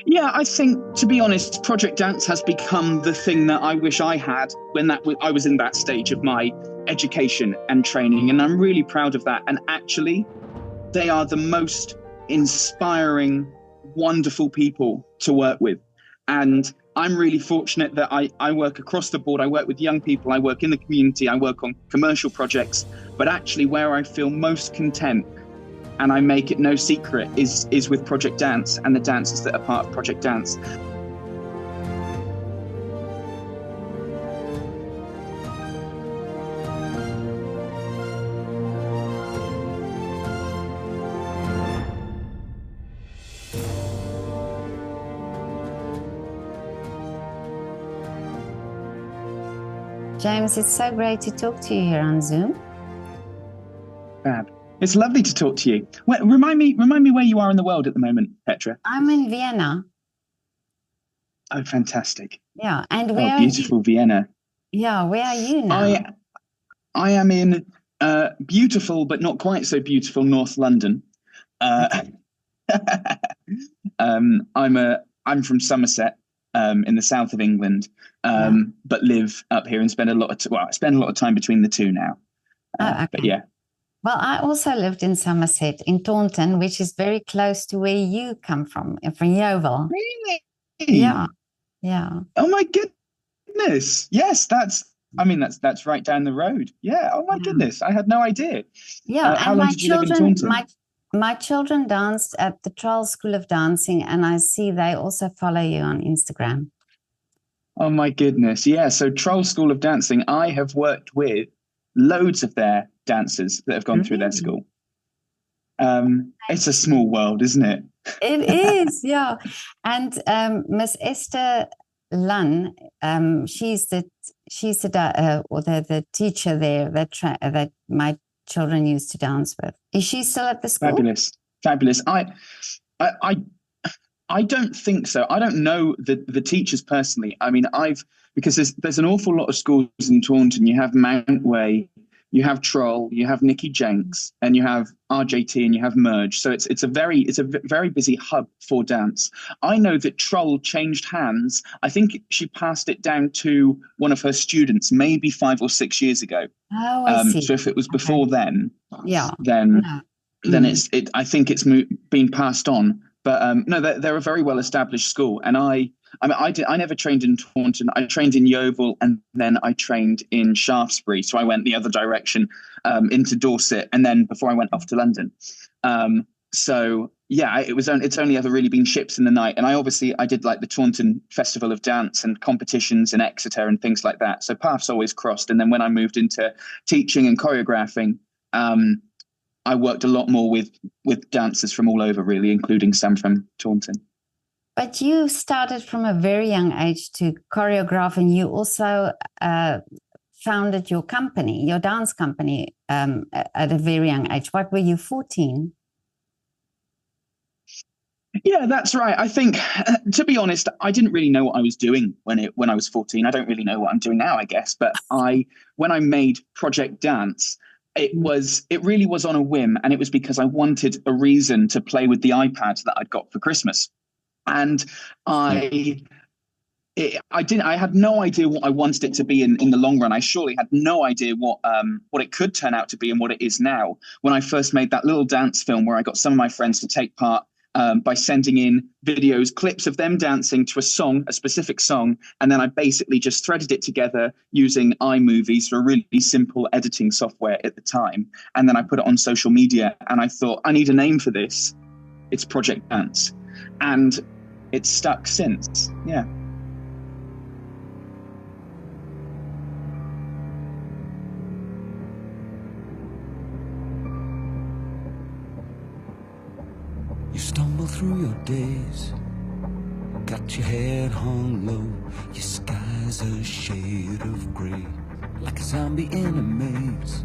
Yeah, I think, to be honest, project dance has become the thing that I wish I had when I was in that stage of my education and training, and I'm really proud of that. And actually, they are the most inspiring, wonderful people to work with. And I'm really fortunate that I work across the board. I work with young people, I work in the community, I work on commercial projects, but actually where I feel most content, and I make it no secret, is with Project Dance and the dancers that are part of Project Dance. James, it's so great to talk to you here on Zoom. Fab. It's lovely to talk to you. Well, remind me where you are in the world at the moment, Petra. I'm in Vienna. Oh, fantastic. Yeah, and where beautiful Vienna. Yeah, where are you now? I am in beautiful, but not quite so beautiful North London. I'm from Somerset, in the south of England, but live up here and spend a lot of time between the two now. Okay. But yeah. Well, I also lived in Somerset, in Taunton, which is very close to where you come from Yeovil. Really? Yeah, yeah. Oh my goodness! Yes, that's right down the road. Yeah. Oh my goodness! I had no idea. Yeah. How long did you live in Taunton? My children danced at the Charles School of Dancing, and I see they also follow you on Instagram. Oh my goodness! Yeah. So Charles School of Dancing, I have worked with loads of their dancers that have gone through their school. It's a small world, isn't it? It is, yeah. And Miss Esther Lunn, she's the teacher there that my children used to dance with. Is she still at the school? Fabulous. I don't think so. I don't know the teachers personally. I mean, because there's an awful lot of schools in Taunton. You have Mountway, you have Troll, you have Nikki Jenks, and you have RJT, and you have Merge. So it's a very busy hub for dance. I know that Troll changed hands. I think she passed it down to one of her students, maybe 5 or 6 years ago. Oh, I see. So if it was before then, then I think it's been passed on. But no, they're a very well-established school, and I never trained in Taunton. I trained in Yeovil, and then I trained in Shaftesbury. So I went the other direction into Dorset, and then before I went off to London. So yeah, it's only ever really been ships in the night. And I did like the Taunton Festival of Dance and competitions in Exeter and things like that. So paths always crossed. And then when I moved into teaching and choreographing, I worked a lot more with dancers from all over, really, including some from Taunton. But you started from a very young age to choreograph, and you also founded your company, your dance company, at a very young age. What were you, 14? Yeah, that's right. I think, to be honest, I didn't really know what I was doing when I was 14. I don't really know what I'm doing now, I guess. But when I made Project Dance, it really was on a whim, and it was because I wanted a reason to play with the iPad that I'd got for Christmas. And I had no idea what I wanted it to be in the long run. I surely had no idea what it could turn out to be and what it is now. When I first made that little dance film where I got some of my friends to take part by sending in videos, clips of them dancing to a specific song, and then I basically just threaded it together using iMovie, so a really simple editing software at the time. And then I put it on social media, and I thought, I need a name for this. It's Project Dance. And it's stuck since. Yeah. You stumble through your days, got your head hung low, your sky's a shade of gray, like a zombie in a maze.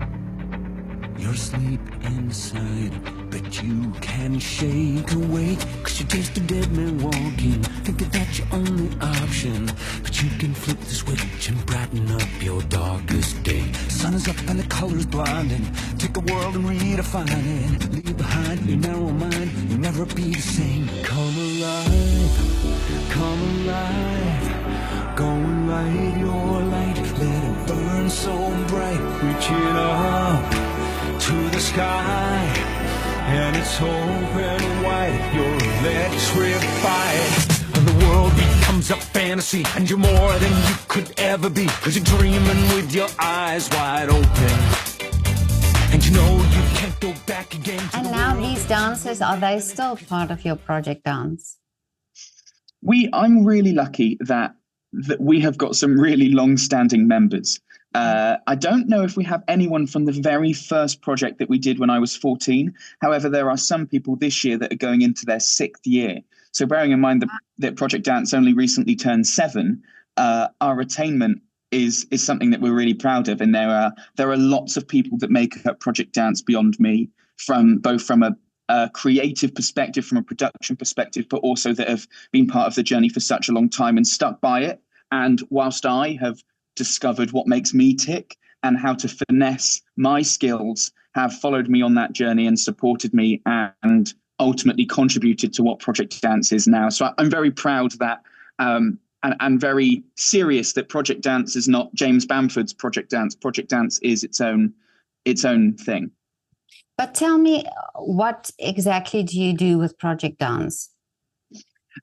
You're asleep inside, but you can't shake awake, 'cause you're just a dead man walking, thinking that's your only option. But you can flip the switch and brighten up your darkest day. Sun is up and the colors blinding, take a world and redefine it. Leave behind your narrow mind, you'll never be the same. Come alive. Ignite your light, let it burn so bright, reaching up to the sky, and it's open wide, you're electrified. The world becomes a fantasy, and you're more than you could ever be, 'cause you're dreaming with your eyes wide open, and you know you can't go back again. And now these dancers, are they still part of your project dance? I'm really lucky that we have got some really long-standing members. I don't know if we have anyone from the very first project that we did when I was 14. However, there are some people this year that are going into their 6th year. So bearing in mind that Project Dance only recently turned 7, our attainment is something that we're really proud of. And there are lots of people that make up Project Dance beyond me, from a creative perspective, from a production perspective, but also that have been part of the journey for such a long time and stuck by it. And whilst I have discovered what makes me tick and how to finesse my skills, have followed me on that journey and supported me and ultimately contributed to what Project Dance is now. So I'm very proud that and very serious that Project Dance is not James Bamford's Project Dance. Project Dance is its own thing. But tell me, what exactly do you do with Project Dance?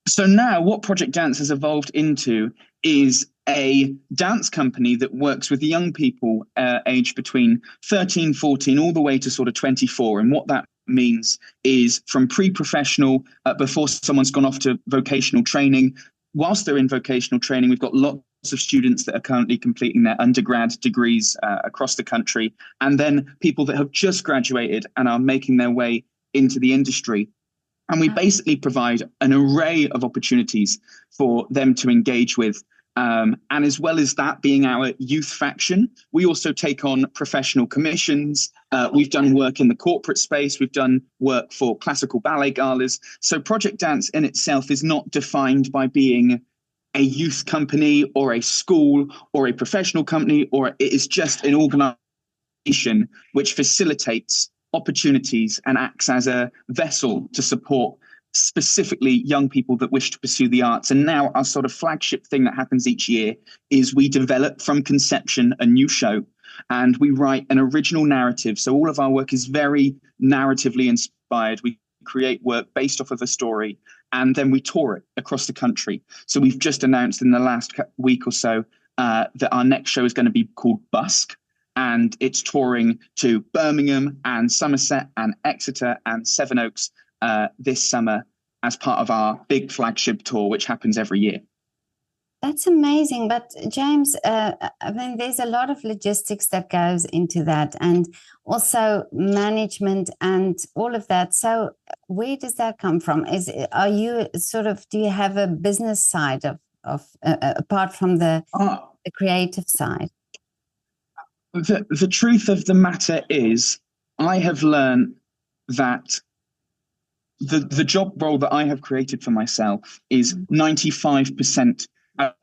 So now what Project Dance has evolved into is a dance company that works with young people aged between 13, 14, all the way to sort of 24. And what that means is from pre-professional, before someone's gone off to vocational training. Whilst they're in vocational training, we've got lots of students that are currently completing their undergrad degrees across the country, and then people that have just graduated and are making their way into the industry. And we basically provide an array of opportunities for them to engage with. And as well as that being our youth faction, we also take on professional commissions. We've done work in the corporate space. We've done work for classical ballet galas. So Project Dance in itself is not defined by being a youth company or a school or a professional company, or it is just an organization which facilitates opportunities and acts as a vessel to support specifically young people that wish to pursue the arts. And now our sort of flagship thing that happens each year is we develop from conception a new show, and we write an original narrative. So all of our work is very narratively inspired. We create work based off of a story, and then we tour it across the country. So we've just announced in the last week or so that our next show is going to be called Busk, and it's touring to Birmingham and Somerset and Exeter and Sevenoaks this summer as part of our big flagship tour, which happens every year. That's amazing. But James, I mean, there's a lot of logistics that goes into that, and also management and all of that. So where does that come from? Do you have a business side of apart from the creative side? The truth of the matter is, I have learned that the job role that I have created for myself is 95%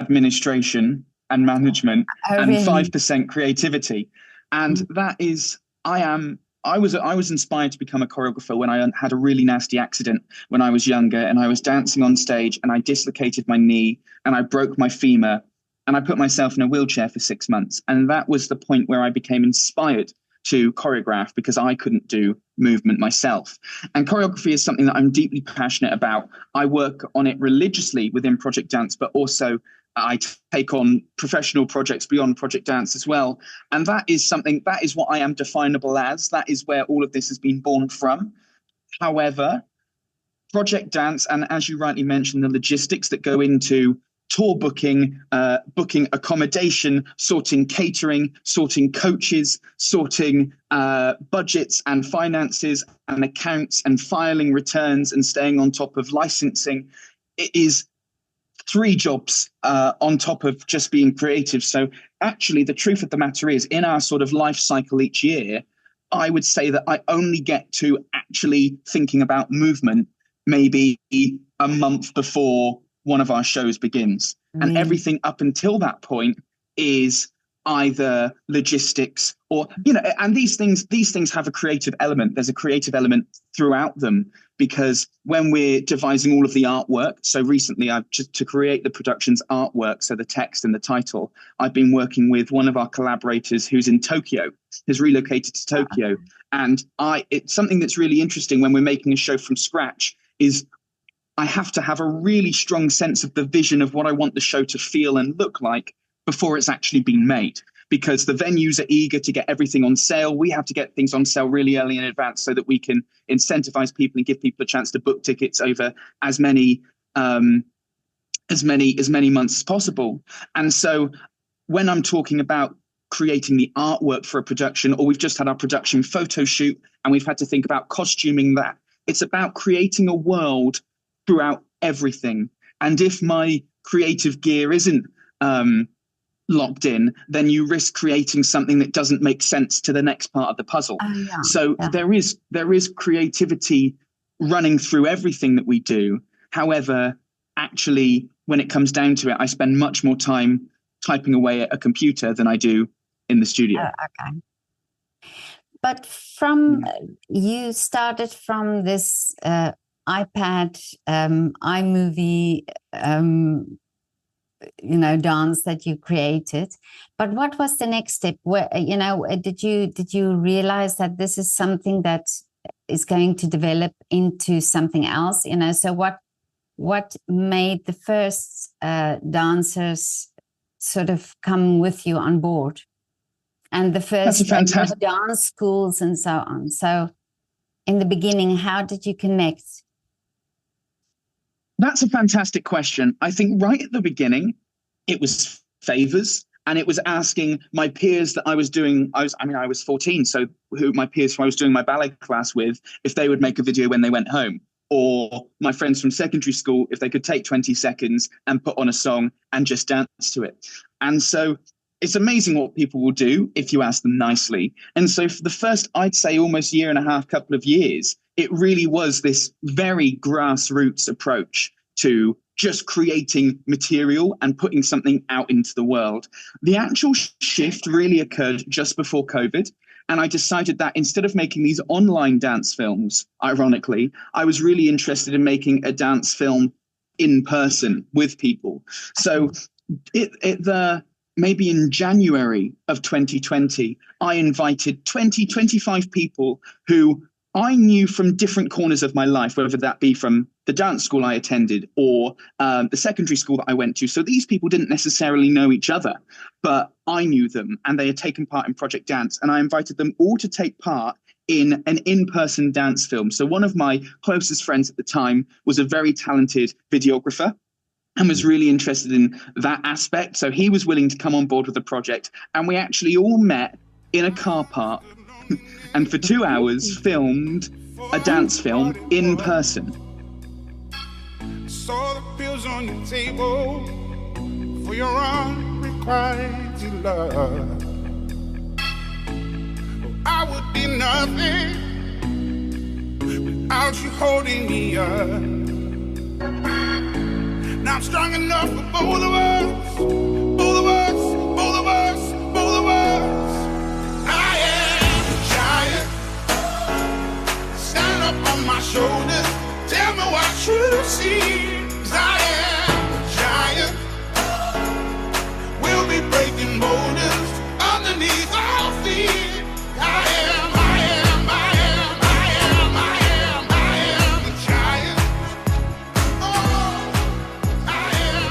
administration and management and 5% creativity. And that is, I was inspired to become a choreographer when I had a really nasty accident when I was younger, and I was dancing on stage and I dislocated my knee and I broke my femur, and I put myself in a wheelchair for 6 months. And that was the point where I became inspired to choreograph, because I couldn't do movement myself. And choreography is something that I'm deeply passionate about. I work on it religiously within Project Dance, but also I take on professional projects beyond Project Dance as well. And that is what I am definable as. That is where all of this has been born from. However, Project Dance, and as you rightly mentioned, the logistics that go into tour booking, booking accommodation, sorting catering, sorting coaches, sorting budgets and finances and accounts and filing returns and staying on top of licensing. It is 3 jobs on top of just being creative. So actually, the truth of the matter is, in our sort of life cycle each year, I would say that I only get to actually thinking about movement maybe a month before one of our shows begins. And everything up until that point is either logistics or, and these things have a creative element. There's a creative element throughout them. because when we're devising all of the artwork, so recently I've just to create the production's artwork, so the text and the title, I've been working with one of our collaborators who's in Tokyo, has relocated to Tokyo. And it's something that's really interesting when we're making a show from scratch is I have to have a really strong sense of the vision of what I want the show to feel and look like before it's actually been made. Because the venues are eager to get everything on sale. We have to get things on sale really early in advance so that we can incentivize people and give people a chance to book tickets over as many months as possible. And so when I'm talking about creating the artwork for a production, or we've just had our production photo shoot and we've had to think about costuming that, it's about creating a world throughout everything. And if my creative gear isn't locked in, then you risk creating something that doesn't make sense to the next part of the puzzle. There is creativity running through everything that we do. However, actually, when it comes down to it, I spend much more time typing away at a computer than I do in the studio. Okay. But you started from this iPad, iMovie, dance that you created. But what was the next step? Where, did you realize that this is something that is going to develop into something else? So what made the first dancers sort of come with you on board? And the first dance schools and so on. So in the beginning, how did you connect? That's a fantastic question. I think right at the beginning, it was favors, and it was asking my peers that I was 14. So my peers who I was doing my ballet class with, if they would make a video when they went home, or my friends from secondary school, if they could take 20 seconds and put on a song and just dance to it. And so it's amazing what people will do if you ask them nicely. And so for the first, I'd say almost year and a half, couple of years, it really was this very grassroots approach to just creating material and putting something out into the world. The actual shift really occurred just before COVID. And I decided that instead of making these online dance films, ironically, I was really interested in making a dance film in person with people. So maybe in January of 2020, I invited 25 people who I knew from different corners of my life, whether that be from the dance school I attended or the secondary school that I went to. So these people didn't necessarily know each other, but I knew them and they had taken part in Project Dance. And I invited them all to take part in an in-person dance film. So one of my closest friends at the time was a very talented videographer and was really interested in that aspect. So he was willing to come on board with the project. And we actually all met in a car park and for 2 hours filmed a dance film in person. Saw the bills on your table for your unrequited love. I would be nothing without you holding me up. Now I'm strong enough for both of us, both of us, both of us, both of us. I am a giant. Stand up on my shoulders. Tell me what you see. 'Cause I am a giant. We'll be breaking boulders underneath our feet. I am a giant. Oh, I am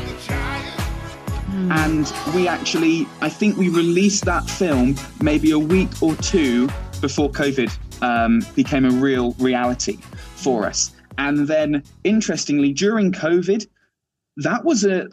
the giant. And I think we released that film maybe a week or two before COVID became a real reality for us. And then, interestingly, during COVID, that was a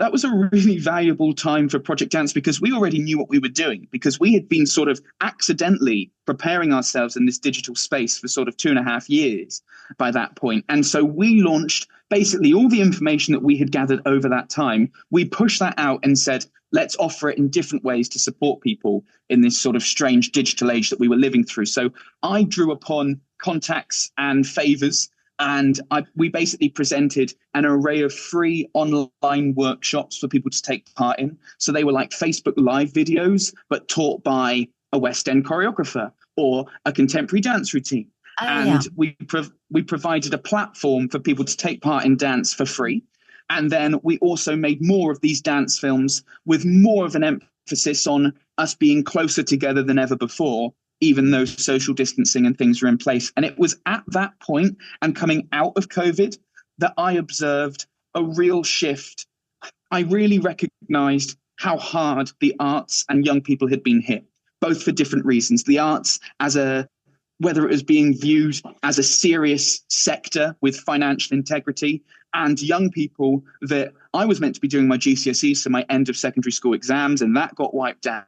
really valuable time for Project Dance because we already knew what we were doing, because we had been sort of accidentally preparing ourselves in this digital space for sort of 2.5 years by that point. And so we launched basically all the information that we had gathered over that time. We pushed that out and said, let's offer it in different ways to support people in this sort of strange digital age that we were living through. So I drew upon contacts and favors, and we basically presented an array of free online workshops for people to take part in. So they were like Facebook Live videos, but taught by a West End choreographer, or a contemporary dance routine. Oh, And we provided a platform for people to take part in dance for free. And then we also made more of these dance films with more of an emphasis on us being closer together than ever before, even though social distancing and things are in place. And it was at that point and coming out of COVID that I observed a real shift. I really recognized how hard the arts and young people had been hit, both for different reasons. The arts whether it was being viewed as a serious sector with financial integrity, and young people that I was meant to be doing my GCSEs, so my end of secondary school exams, and that got wiped out.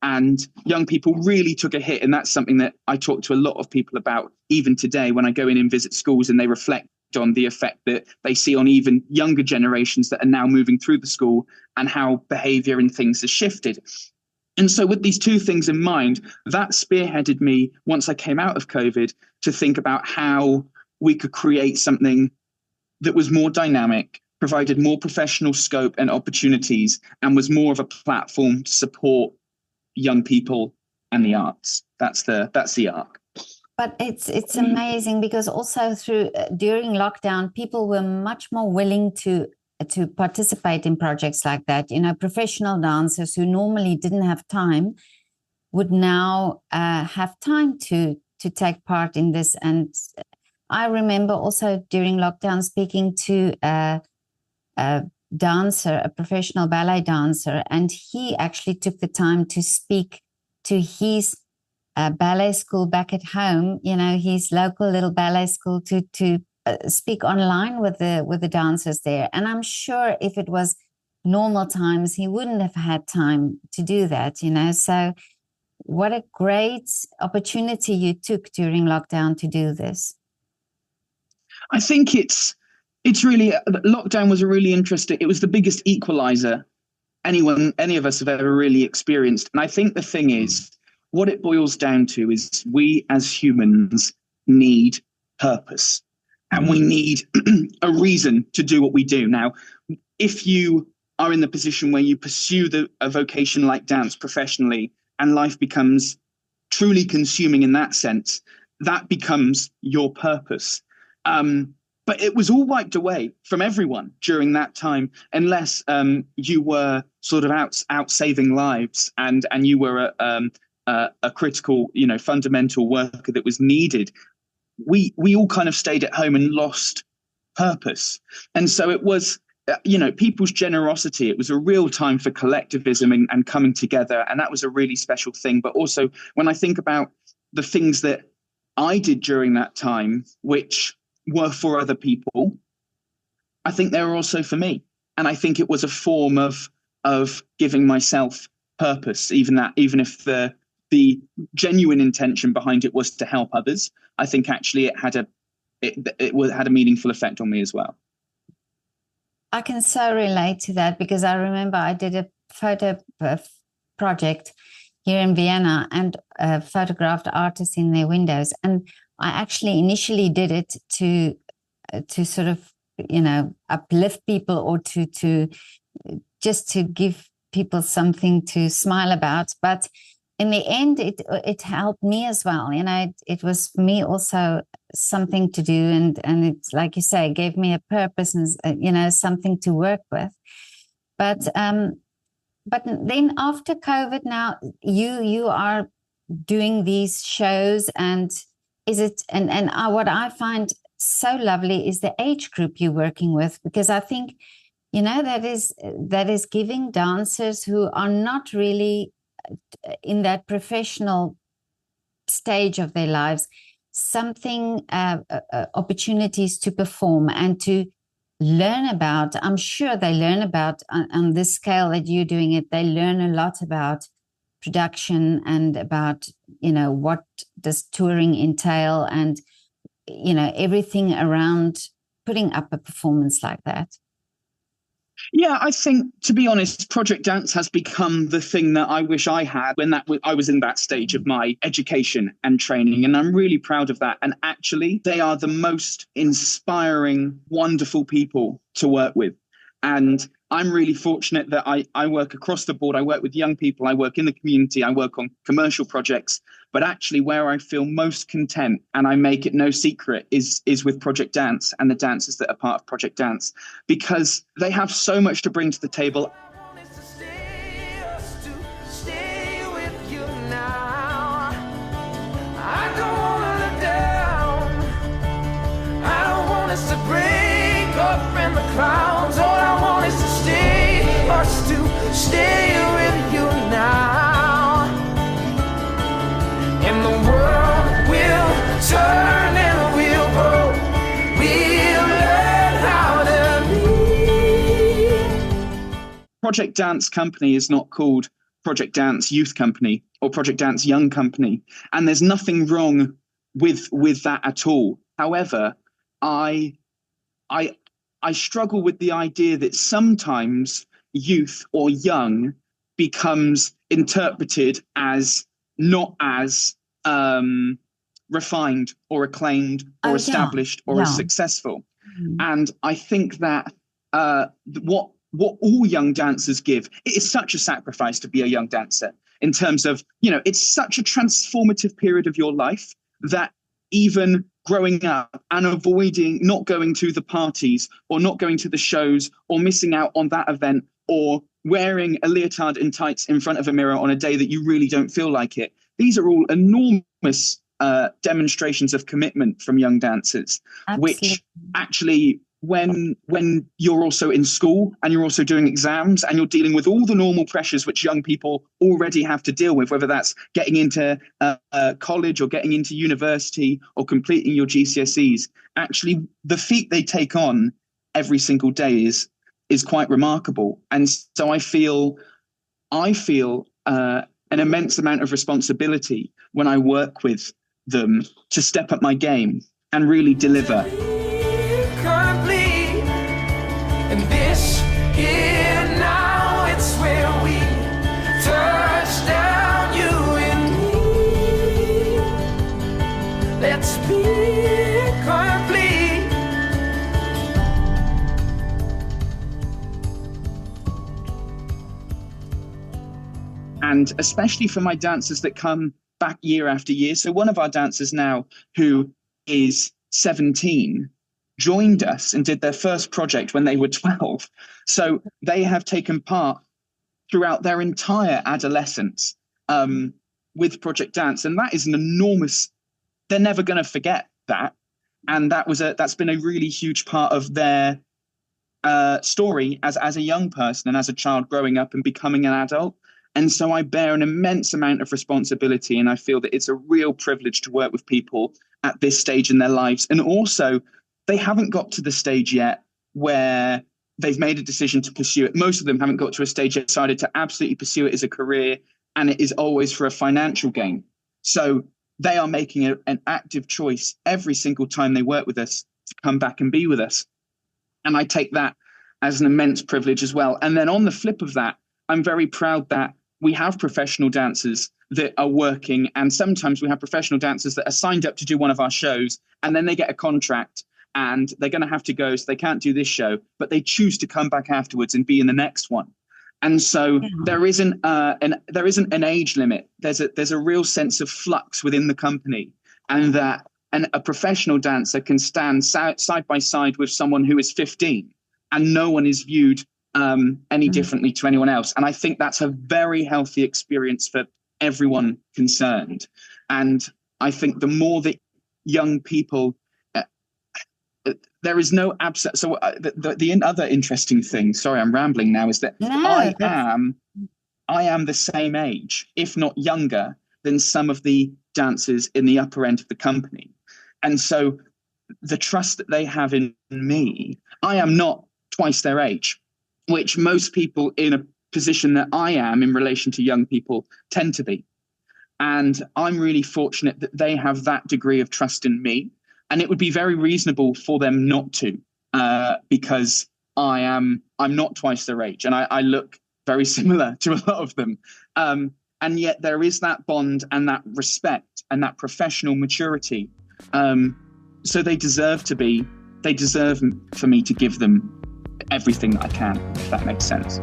And young people really took a hit. And that's something that I talk to a lot of people about, even today, when I go in and visit schools and they reflect on the effect that they see on even younger generations that are now moving through the school and how behavior and things has shifted. And so with these two things in mind, that spearheaded me once I came out of COVID to think about how we could create something that was more dynamic, provided more professional scope and opportunities, and was more of a platform to support young people and the arts. That's the arc. But it's amazing because also during lockdown, people were much more willing to participate in projects like that. You know, professional dancers who normally didn't have time would now have time to take part in this. And I remember also during lockdown speaking to a dancer, a professional ballet dancer, and he actually took the time to speak to his ballet school back at home, you know, his local little ballet school, to speak online with the dancers there. And I'm sure if it was normal times, he wouldn't have had time to do that, you know. So what a great opportunity you took during lockdown to do this. I think it's really, lockdown was a really interesting, it was the biggest equalizer any of us have ever really experienced. And I think the thing is, what it boils down to is we as humans need purpose. And we need a reason to do what we do. Now, if you are in the position where you pursue a vocation like dance professionally and life becomes truly consuming in that sense, that becomes your purpose. But it was all wiped away from everyone during that time, unless you were sort of out saving lives and you were a critical, you know, fundamental worker that was needed. We all kind of stayed at home and lost purpose. And so it was, you know, people's generosity. It was a real time for collectivism and coming together. And that was a really special thing. But also when I think about the things that I did during that time, which were for other people, I think they were also for me. And I think it was a form of giving myself purpose, even if the genuine intention behind it was to help others. I think actually it had a meaningful effect on me as well. I can so relate to that because I remember I did a photo project here in Vienna and photographed artists in their windows. And I actually initially did it to sort of, you know, uplift people or to just to give people something to smile about. But in the end, it helped me as well. You know, it was for me also something to do. And it's like you say, it gave me a purpose and, you know, something to work with. But then after COVID now, you are doing these shows and what I find so lovely is the age group you're working with, because I think, you know, that is giving dancers who are not really in that professional stage of their lives something, opportunities to perform and to learn about. I'm sure they learn about on this scale that you're doing it. They learn a lot about production and about, you know, what does touring entail and, you know, everything around putting up a performance like that. Yeah, I think, to be honest, Project Dance has become the thing that I wish I had when I was in that stage of my education and training. And I'm really proud of that. And actually, they are the most inspiring, wonderful people to work with. And I'm really fortunate that I work across the board. I work with young people. I work in the community. I work on commercial projects. But actually where I feel most content, and I make it no secret, is with Project Dance and the dancers that are part of Project Dance, because they have so much to bring to the table. To break up in the clouds, all I want is to stay, us to stay with you now. And the world will turn and we'll grow, we'll learn how to be. Project Dance Company is not called Project Dance Youth Company or Project Dance Young Company, and there's nothing wrong with that at all. However, I struggle with the idea that sometimes youth or young becomes interpreted as not as refined or acclaimed or established or as successful. And I think that what all young dancers give, it is such a sacrifice to be a young dancer, in terms of, it's such a transformative period of your life that even growing up and avoiding not going to the parties or not going to the shows or missing out on that event or wearing a leotard and tights in front of a mirror on a day that you really don't feel like it. These are all enormous demonstrations of commitment from young dancers. Absolutely. Which actually, when you're also in school and you're also doing exams and you're dealing with all the normal pressures which young people already have to deal with, whether that's getting into college or getting into university or completing your GCSEs, actually the feat they take on every single day is quite remarkable. And so I feel an immense amount of responsibility when I work with them to step up my game and really deliver. And this here now, it's where we touch down, you and me. Let's be complete. And especially for my dancers that come back year after year. So one of our dancers now, who is 17, joined us and did their first project when they were 12. So they have taken part throughout their entire adolescence with Project Dance. And that is an enormous, they're never going to forget that. And that's been a really huge part of their story as a young person and as a child growing up and becoming an adult. And so I bear an immense amount of responsibility. And I feel that it's a real privilege to work with people at this stage in their lives. And also, they haven't got to the stage yet where they've made a decision to pursue it. Most of them haven't got to a stage yet decided to absolutely pursue it as a career, and it is always for a financial gain. So they are making an active choice every single time they work with us to come back and be with us. And I take that as an immense privilege as well. And then on the flip of that, I'm very proud that we have professional dancers that are working, and sometimes we have professional dancers that are signed up to do one of our shows, and then they get a contract and they're going to have to go, so they can't do this show, but they choose to come back afterwards and be in the next one. And so there isn't an age limit. There's a real sense of flux within the company, and that a professional dancer can stand side by side with someone who is 15, and no one is viewed any differently to anyone else. And I think that's a very healthy experience for everyone concerned. And I think the more that young people, there is no absence. So the other interesting thing, sorry, I'm rambling now, is that I am the same age, if not younger, than some of the dancers in the upper end of the company. And so the trust that they have in me, I am not twice their age, which most people in a position that I am in relation to young people tend to be. And I'm really fortunate that they have that degree of trust in me. And it would be very reasonable for them not to, because I'm not twice their age, and I look very similar to a lot of them. And yet there is that bond and that respect and that professional maturity. So they deserve for me to give them everything that I can, if that makes sense.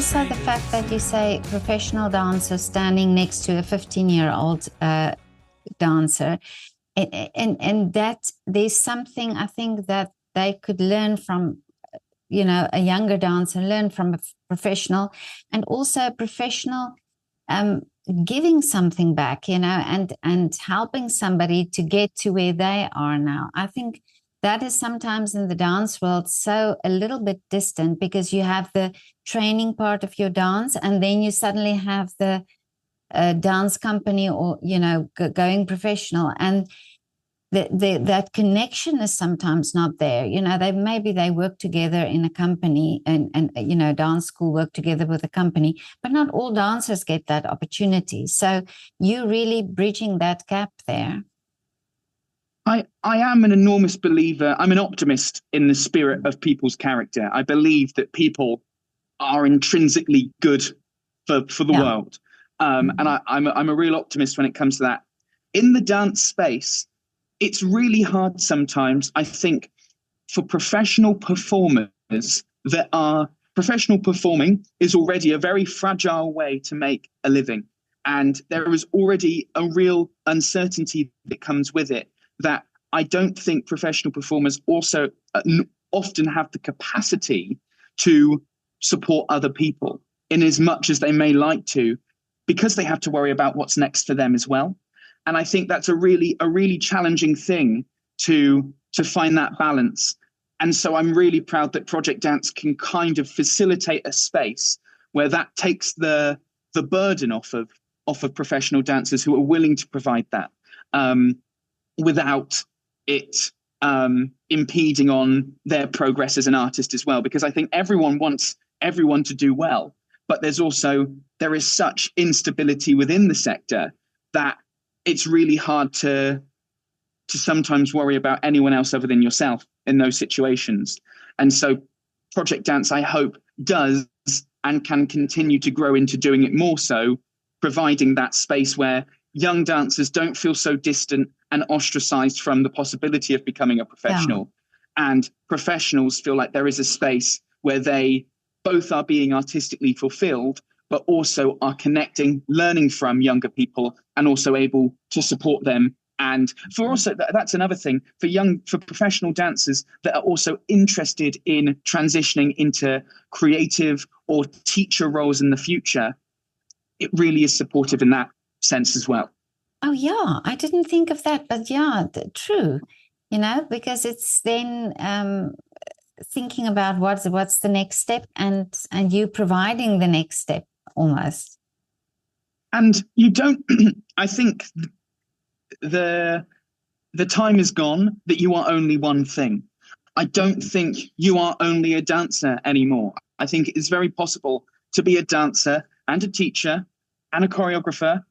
also the fact that you say professional dancer standing next to a 15-year-old dancer, and that there's something I think that they could learn from, a younger dancer, learn from a professional, and also a professional giving something back, and helping somebody to get to where they are now. I think that is sometimes in the dance world so a little bit distant, because you have the training part of your dance, and then you suddenly have the dance company, or going professional, and that connection is sometimes not there. They work together in a company, and dance school work together with a company, but not all dancers get that opportunity. So you're really bridging that gap there. I am an enormous believer. I'm an optimist in the spirit of people's character. I believe that people are intrinsically good for the world. And I'm a real optimist when it comes to that. In the dance space, it's really hard sometimes, I think, for professional performers professional performing is already a very fragile way to make a living. And there is already a real uncertainty that comes with it, that I don't think professional performers also often have the capacity to support other people in as much as they may like to, because they have to worry about what's next for them as well. And I think that's a really challenging thing to find that balance. And so I'm really proud that Project Dance can kind of facilitate a space where that takes the burden off of professional dancers who are willing to provide that, without it impeding on their progress as an artist as well. Because I think everyone wants everyone to do well, but there is such instability within the sector that it's really hard to sometimes worry about anyone else other than yourself in those situations. And so Project Dance, I hope, does and can continue to grow into doing it more so, providing that space where young dancers don't feel so distant and ostracized from the possibility of becoming a professional. Yeah. And professionals feel like there is a space where they both are being artistically fulfilled, but also are connecting, learning from younger people, and also able to support them. And that's another thing for professional dancers that are also interested in transitioning into creative or teacher roles in the future. It really is supportive in that sense as well. Oh yeah, I didn't think of that, but yeah, true. Because it's then thinking about what's the next step, and you providing the next step almost. And you don't. I think the time is gone that you are only one thing. I don't think you are only a dancer anymore. I think it is very possible to be a dancer and a teacher and a choreographer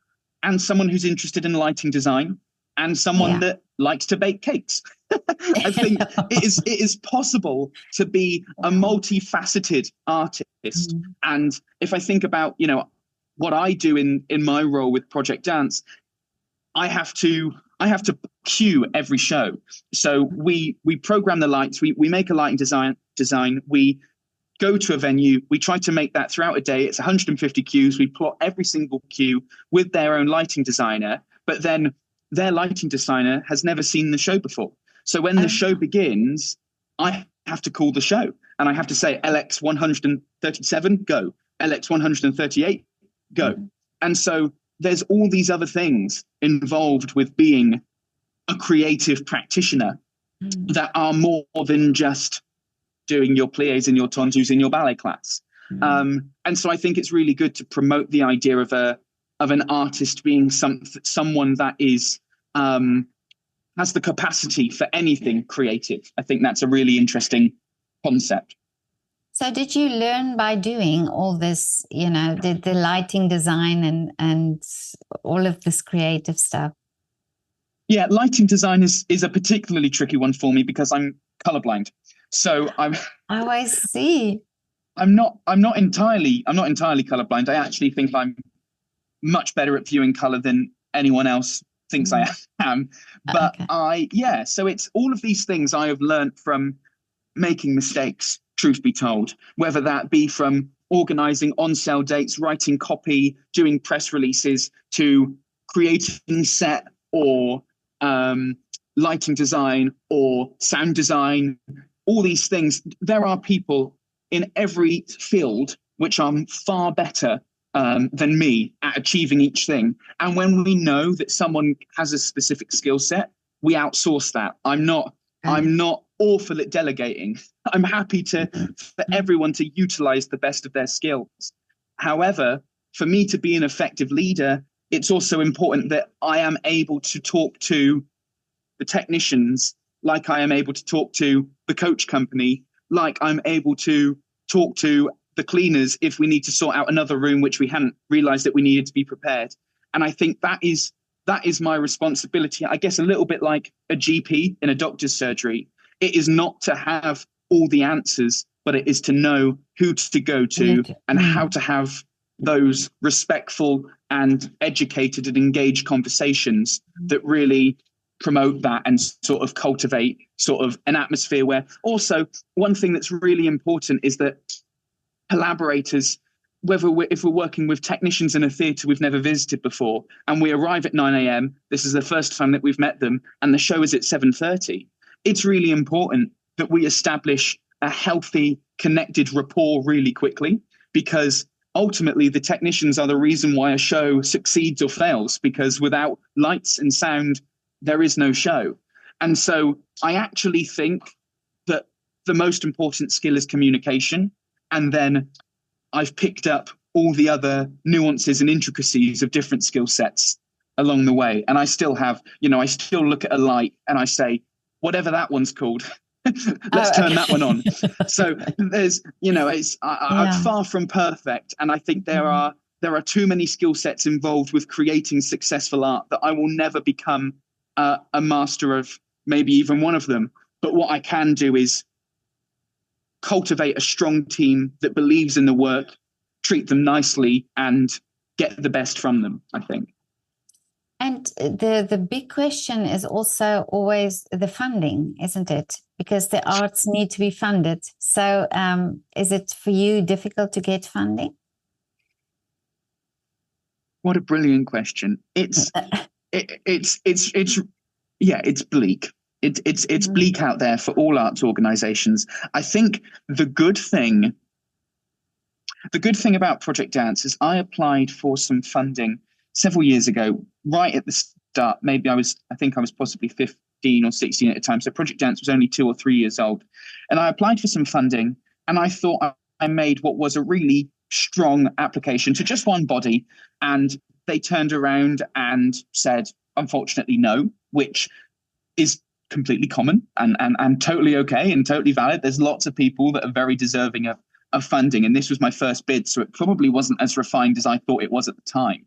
and someone who's interested in lighting design and someone that likes to bake cakes. I think it is possible to be a multifaceted artist. And if I think about, what I do in my role with Project Dance, I have to cue every show. So we program the lights, we make a lighting design, we go to a venue, we try to make that throughout a day. It's 150 cues. We plot every single cue with their own lighting designer, but then their lighting designer has never seen the show before. So when the show begins, I have to call the show and I have to say LX 137, go. LX 138, go. And so there's all these other things involved with being a creative practitioner that are more than just doing your pliés and your tendus in your ballet class. And so I think it's really good to promote the idea of an artist being someone that is has the capacity for anything creative. I think that's a really interesting concept. So did you learn by doing all this, the lighting design and all of this creative stuff? Yeah, lighting design is a particularly tricky one for me because I'm colorblind. So I see. I'm not entirely colorblind. I actually think I'm much better at viewing color than anyone else thinks I am. But okay. So it's all of these things I have learned from making mistakes, truth be told, whether that be from organizing on-sale dates, writing copy, doing press releases, to creating set or lighting design or sound design, all these things. There are people in every field which are far better than me at achieving each thing. And when we know that someone has a specific skill set, we outsource that. I'm not awful at delegating. I'm happy for everyone to utilize the best of their skills. However, for me to be an effective leader, it's also important that I am able to talk to the technicians like I am able to talk to the coach company, like I'm able to talk to the cleaners if we need to sort out another room which we hadn't realized that we needed to be prepared. And I think that is my responsibility. I guess a little bit like a GP in a doctor's surgery. It is not to have all the answers, but it is to know who to go to and how to have those respectful and educated and engaged conversations that really promote that and sort of cultivate sort of an atmosphere where also one thing that's really important is that collaborators, if we're working with technicians in a theatre we've never visited before and we arrive at 9 a.m, this is the first time that we've met them and the show is at 7:30, it's really important that we establish a healthy, connected rapport really quickly, because ultimately the technicians are the reason why a show succeeds or fails, because without lights and sound, there is no show. And so I actually think that the most important skill is communication. And then I've picked up all the other nuances and intricacies of different skill sets along the way. And I still have, I still look at a light and I say, whatever that one's called, let's turn that one on. So there's, I'm far from perfect. And I think there are too many skill sets involved with creating successful art that I will never become a master of, maybe even one of them. But what I can do is cultivate a strong team that believes in the work, treat them nicely, and get the best from them, I think. And the big question is also always the funding, isn't it? Because the arts need to be funded. So is it for you difficult to get funding? What a brilliant question. It's bleak. It's bleak out there for all arts organizations. I think the good thing about Project Dance is I applied for some funding several years ago, right at the start. Maybe I think I was possibly 15 or 16 at the time. So Project Dance was only 2 or 3 years old. And I applied for some funding and I thought I made what was a really strong application to just one body. And they turned around and said, unfortunately, no, which is completely common and totally okay and totally valid. There's lots of people that are very deserving of funding. And this was my first bid, so it probably wasn't as refined as I thought it was at the time.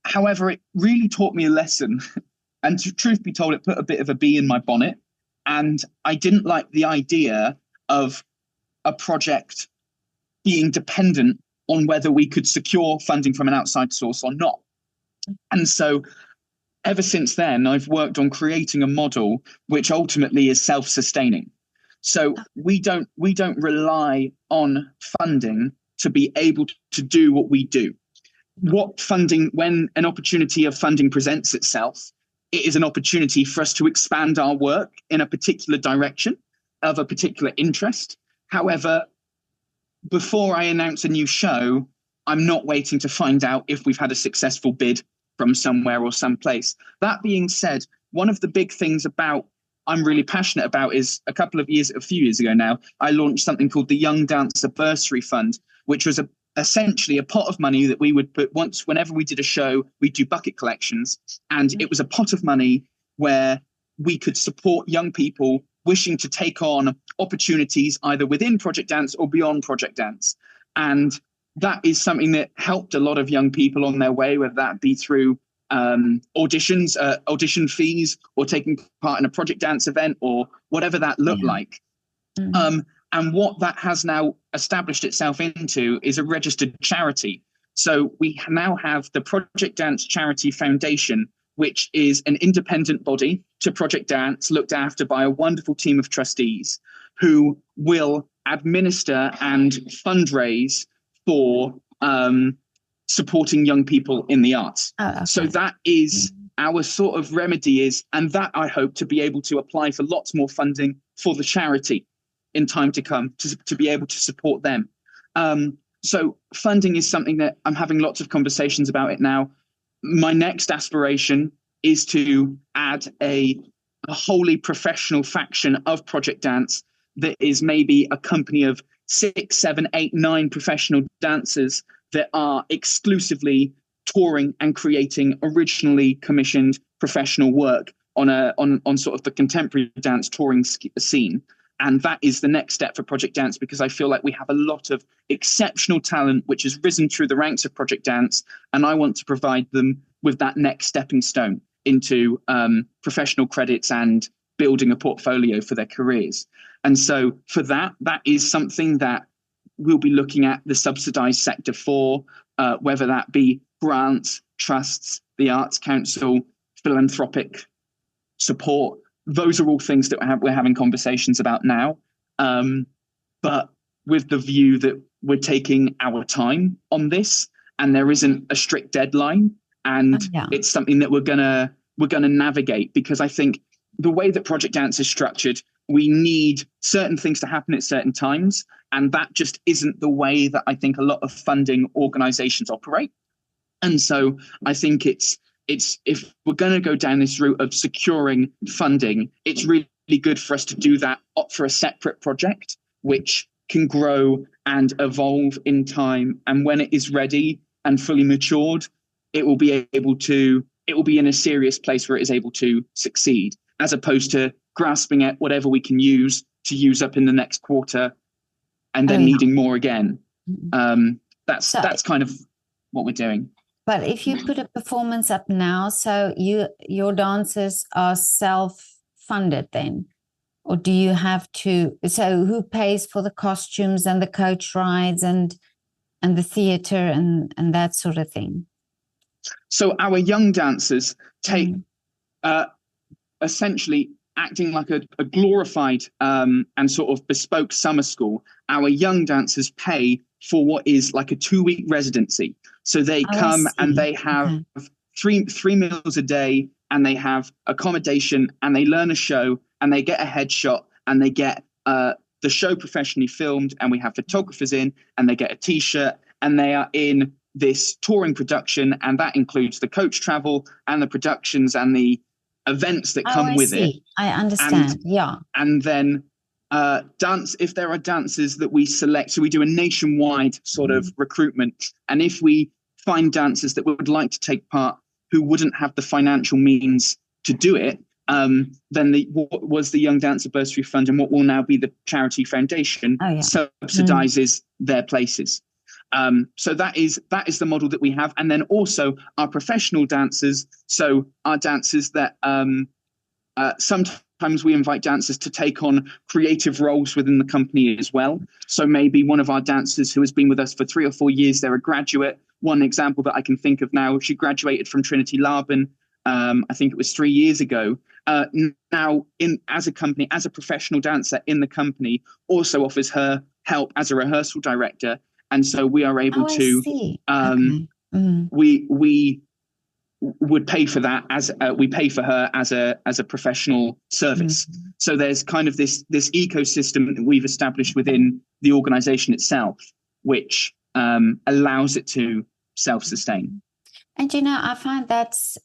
However, it really taught me a lesson. And truth be told, it put a bit of a bee in my bonnet. And I didn't like the idea of a project being dependent on whether we could secure funding from an outside source or not. And so ever since then, I've worked on creating a model which ultimately is self-sustaining. So we don't rely on funding to be able to do what we do. When an opportunity of funding presents itself, it is an opportunity for us to expand our work in a particular direction of a particular interest. However, before I announce a new show, I'm not waiting to find out if we've had a successful bid from somewhere or someplace. That being said, one of the big things I'm really passionate about is a few years ago now, I launched something called the Young Dancer Bursary Fund, which was essentially a pot of money that we would put whenever we did a show, we'd do bucket collections. And it was a pot of money where we could support young people wishing to take on opportunities either within Project Dance or beyond Project Dance. And that is something that helped a lot of young people on their way, whether that be through auditions, audition fees, or taking part in a Project Dance event, or whatever that looked like. And what that has now established itself into is a registered charity. So we now have the Project Dance Charity Foundation, which is an independent body to Project Dance, looked after by a wonderful team of trustees who will administer and fundraise for supporting young people in the arts. Oh, okay. So that is our sort of remedy is, and that I hope to be able to apply for lots more funding for the charity in time to come to be able to support them. So funding is something that I'm having lots of conversations about it now. My next aspiration is to add a wholly professional faction of Project Dance that is maybe a company of 6, 7, 8, 9 professional dancers that are exclusively touring and creating originally commissioned professional work on sort of the contemporary dance touring scene. And that is the next step for Project Dance, because I feel like we have a lot of exceptional talent which has risen through the ranks of Project Dance, and I want to provide them with that next stepping stone into professional credits and building a portfolio for their careers. And so for that is something that we'll be looking at the subsidized sector for, whether that be grants, trusts, the Arts Council, philanthropic support. Those are all things that we're having conversations about now, but with the view that we're taking our time on this, and there isn't a strict deadline, and it's something that we're gonna navigate, because I think the way that Project Dance is structured, we need certain things to happen at certain times, and that just isn't the way that I think a lot of funding organizations operate. And so I think it's if we're going to go down this route of securing funding, it's really good for us to do that for a separate project, which can grow and evolve in time. And when it is ready and fully matured, it will be in a serious place where it is able to succeed, as opposed to grasping at whatever we can use to use up in the next quarter and then needing more again. That's kind of what we're doing. But if you put a performance up now, so your dancers are self-funded then? Or do you have to, so who pays for the costumes and the coach rides and the theatre and that sort of thing? So our young dancers take essentially acting like a glorified and sort of bespoke summer school. Our young dancers pay for what is like a 2-week residency. So they come and they have three meals a day, and they have accommodation, and they learn a show, and they get a headshot, and they get the show professionally filmed, and we have photographers in, and they get a T-shirt, and they are in this touring production, and that includes the coach travel and the productions and the events that come with it. I understand. And then dance, if there are dancers that we select, so we do a nationwide sort of recruitment, and if we find dancers that would like to take part who wouldn't have the financial means to do it, then what was the Young Dancer Bursary Fund and what will now be the Charity Foundation subsidizes their places. So that is the model that we have. And then also our professional dancers, so our dancers that sometimes we invite dancers to take on creative roles within the company as well. So maybe one of our dancers who has been with us for 3 or 4 years, they're a graduate. One example that I can think of now, she graduated from Trinity Laban, I think it was 3 years ago. Now, as a company, as a professional dancer in the company, also offers her help as a rehearsal director. And so we are able to, we would pay for that we pay for her as a professional service. So there's kind of this ecosystem that we've established within the organization itself, which allows it to self-sustain. And I find that's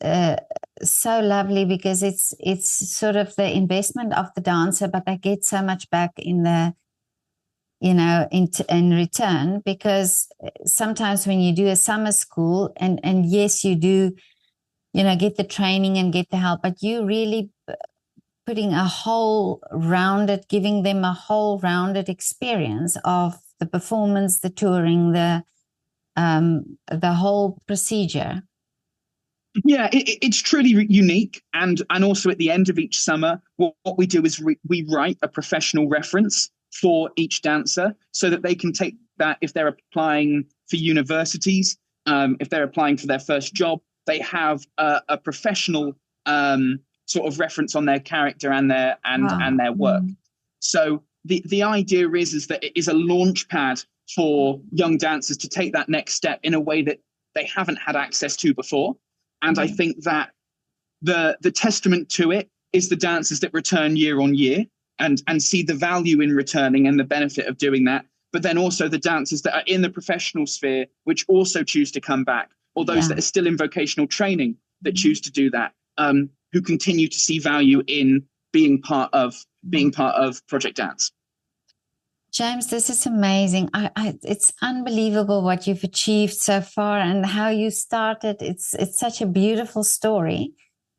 so lovely, because it's sort of the investment of the dancer, but they get so much back in the in return, because sometimes when you do a summer school and yes, you do get the training and get the help, but you really giving them a whole rounded experience of the performance, the touring, the whole procedure. Yeah, it's truly unique. And also at the end of each summer, what we do is we write a professional reference for each dancer, so that they can take that if they're applying for universities, if they're applying for their first job, they have a professional sort of reference on their character and their work. So the idea is that it is a launch pad for young dancers to take that next step in a way that they haven't had access to before. And I think that the testament to it is the dancers that return year on year and see the value in returning and the benefit of doing that. But then also the dancers that are in the professional sphere, which also choose to come back, or those that are still in vocational training that choose to do that, who continue to see value in being part of Project Dance. James, this is amazing. It's unbelievable what you've achieved so far and how you started. It's such a beautiful story.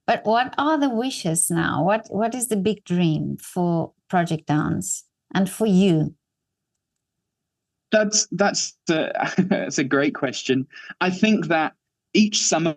But what are the wishes now? What is the big dream for Project Dance and for you? That's a great question. I think that each summer,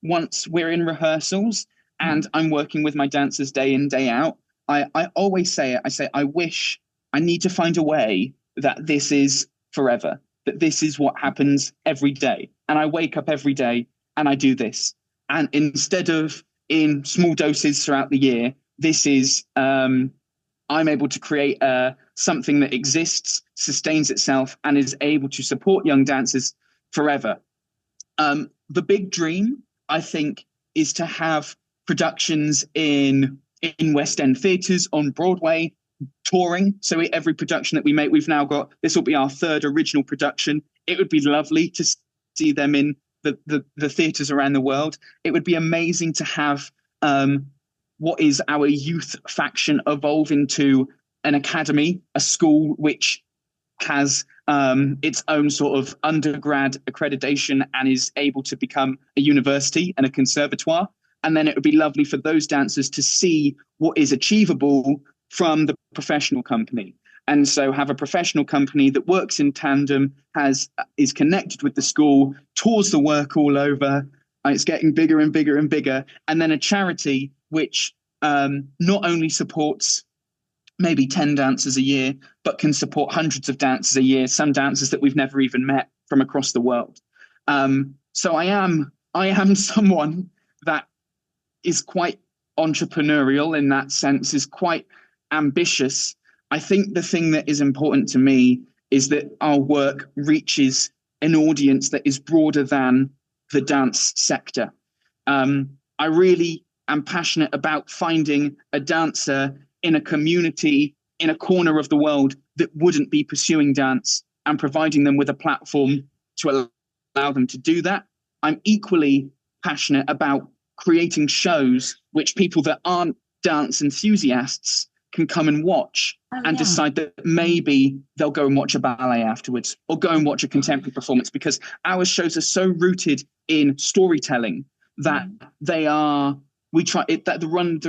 once we're in rehearsals and I'm working with my dancers day in, day out, I always say it. I say, I need to find a way that this is forever, that this is what happens every day. And I wake up every day and I do this. And instead of in small doses throughout the year, this is, I'm able to create something that exists, sustains itself, and is able to support young dancers forever. The big dream, I think, is to have productions in West End theatres, on Broadway, touring. So every production that we make, we've now got, this will be our third original production. It would be lovely to see them in the theatres around the world. It would be amazing to have what is our youth faction evolve into an academy, a school which has its own sort of undergrad accreditation and is able to become a university and a conservatoire. And then it would be lovely for those dancers to see what is achievable from the professional company. And so have a professional company that works in tandem, is connected with the school, tours the work all over. It's getting bigger and bigger and bigger. And then a charity which not only supports maybe 10 dancers a year, but can support hundreds of dancers a year, some dancers that we've never even met from across the world. So I am someone that is quite entrepreneurial in that sense, is quite ambitious. I think the thing that is important to me is that our work reaches an audience that is broader than the dance sector. I really am passionate about finding a dancer in a community, in a corner of the world that wouldn't be pursuing dance and providing them with a platform to allow them to do that. I'm equally passionate about creating shows which people that aren't dance enthusiasts can come and watch and decide that maybe they'll go and watch a ballet afterwards or go and watch a contemporary performance, because our shows are so rooted in storytelling that the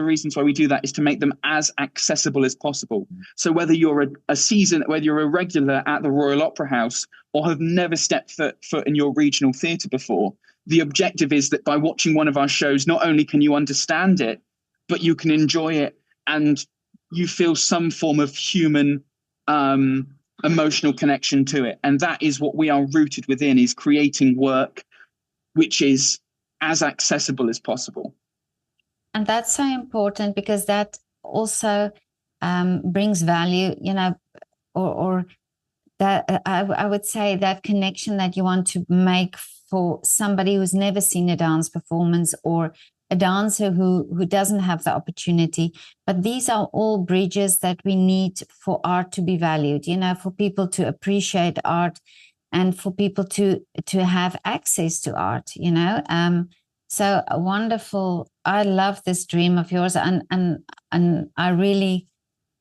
reasons why we do that is to make them as accessible as possible. So whether you're whether you're a regular at the Royal Opera House or have never stepped foot in your regional theatre before, the objective is that by watching one of our shows, not only can you understand it, but you can enjoy it and you feel some form of human emotional connection to it. And that is what we are rooted within, is creating work which is as accessible as possible. And that's so important, because that also brings value, or that I would say that connection that you want to make for somebody who's never seen a dance performance, or a dancer who doesn't have the opportunity. But these are all bridges that we need for art to be valued, for people to appreciate art and for people to have access to art, So wonderful. I love this dream of yours, and I really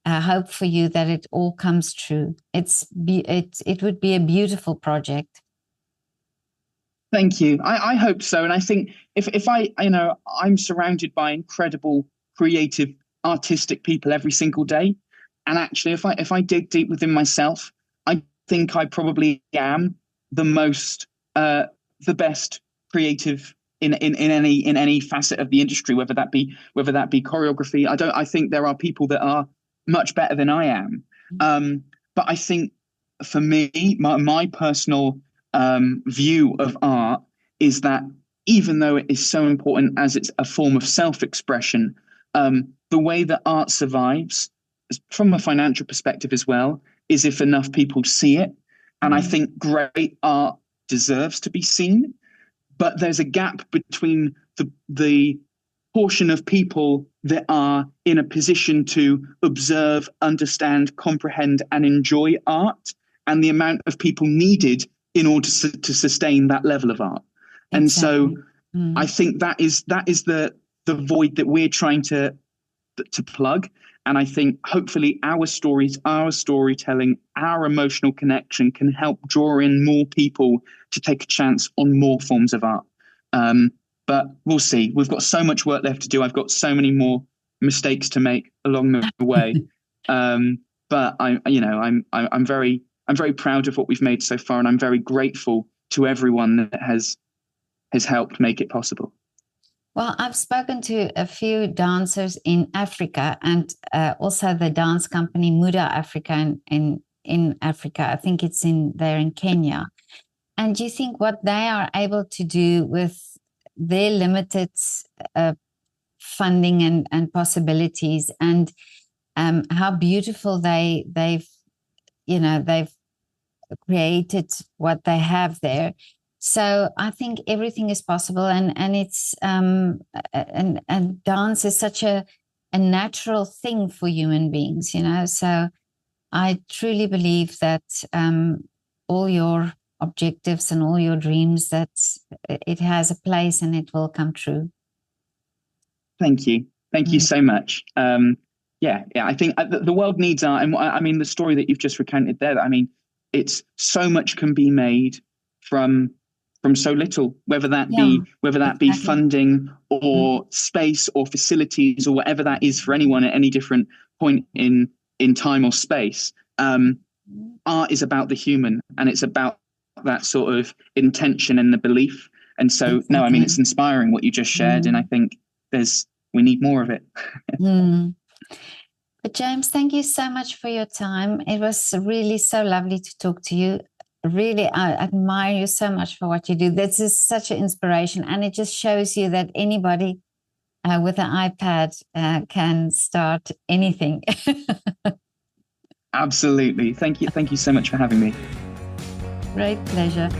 hope for you that it all comes true. It would be a beautiful project. Thank you. I hope so. And I think if I'm surrounded by incredible, creative, artistic people every single day. And actually, if I dig deep within myself, I think I probably am the best creative in any facet of the industry, whether that be choreography. I think there are people that are much better than I am. But I think for me, my personal view of art is that even though it is so important as it's a form of self-expression, the way that art survives from a financial perspective as well is if enough people see it. And I think great art deserves to be seen, but there's a gap between the portion of people that are in a position to observe, understand, comprehend, and enjoy art, and the amount of people needed in order to sustain that level of art. And so I think that is the void that we're trying to plug. And I think hopefully our stories, our storytelling, our emotional connection can help draw in more people to take a chance on more forms of art. But we'll see. We've got so much work left to do. I've got so many more mistakes to make along the way. But I'm very proud of what we've made so far, and I'm very grateful to everyone that has helped make it possible. Well, I've spoken to a few dancers in Africa, and also the dance company Muda Africa in Africa. I think it's there in Kenya. And do you think what they are able to do with their limited funding and possibilities, and how beautiful they've created what they have there? So I think everything is possible, and it's and dance is such a natural thing for human beings, So I truly believe that all your objectives and all your dreams, that it has a place and it will come true. Thank you so much. I think the world needs art, and I mean the story that you've just recounted there. I mean, it's so much can be made from so little, whether that be funding or space or facilities or whatever that is for anyone at any different point in time or space. Art is about the human, and it's about that sort of intention and the belief. And so, no, I mean, it's inspiring what you just shared, and I think we need more of it. But James, thank you so much for your time. It was really so lovely to talk to you. Really, I admire you so much for what you do. This is such an inspiration, and it just shows you that anybody with an iPad can start anything. Absolutely. Thank you so much for having me. Great pleasure.